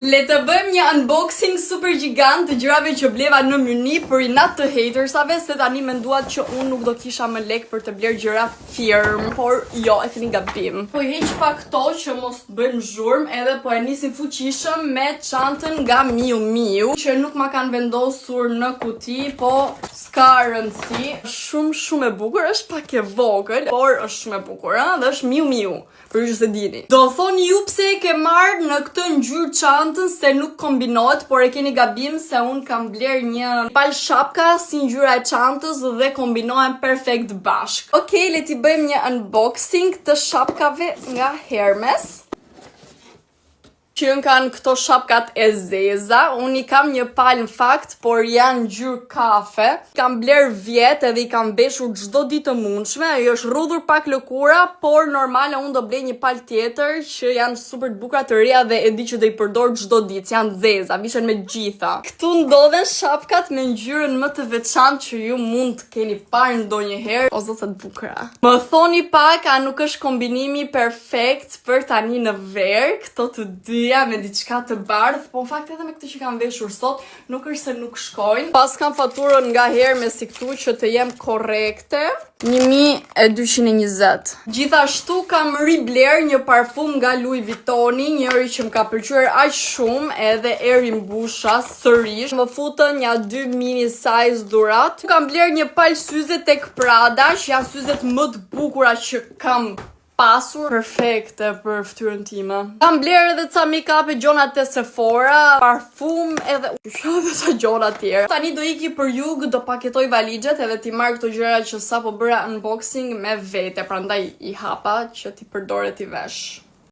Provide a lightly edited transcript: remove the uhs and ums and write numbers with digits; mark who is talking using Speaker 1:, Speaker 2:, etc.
Speaker 1: Le të bëjmë një unboxing super gjigant të gjërave që bleva në Muni për inat të hatersave, se tani menduat që unë nuk do kisha më lek për të bler gjëra firm, por jo, e keni gabim. Po i heq pa këto që mos të bëjmë zhurmë, edhe po e nisim fuqishëm me çantën nga Miu Miu, që nuk ma kanë vendosur në kuti, po s'ka rëndësi. Shumë e bukur, është pak e vogël, por është shumë e bukur, dhe është Miu Miu, për që se dini. Do thoni ju pse e ke marrë në këtë ngjyrë çantën, se nuk kombinohet, por e keni gabim se unë kam bler një pal shapka si ngjyra e çantës dhe kombinohen perfekt bashk. Okej, le t'i bëjmë një unboxing të shapkave nga Hermes. Që kanë këto shapkat e zeza, unë i kam një palë në fakt, por janë ngjyrë kafe. Kam bler vjet edhe i kam veshur çdo ditë të mundshme, ajo është rrudhur pak lëkura, por normale unë do blej një palë tjetër që janë super të bukura të reja dhe e di që do i përdor çdo ditë, janë zeza, vishen me gjitha. Këtu ndodhen shapkat me ngjyrën më të veçantë që ju mund të keni parë ndonjëherë, o zot sa të bukura. Më thoni pak, a nuk është kombinimi perfekt për tani në verë, këto të dy me diçka të bardhë, po në fakt edhe me këtë që kam veshur sot, nuk është se nuk shkojnë. Pas kam faturën nga Hermes si këtu që të jem korrekte, 1220. Gjithashtu kam ribler një parfum nga Louis Vuittoni, njëri që më ka pëlqyer aq shumë, edhe eri mbusha sërish. Më futën ja 2 mini size dhurat. Kam bler një palë syze tek Prada, që janë syzet më të bukura që kam pasur, perfekte për fytyrën time. Kam bler edhe ca make-up e gjona te Sephora, parfum edhe sa gjona tjerë. Tani do iki për jug, do paketoj valixhet edhe ti marr këto gjëra që sapo bëra unboxing me vete, prandaj i hapa që ti përdore ti vesh.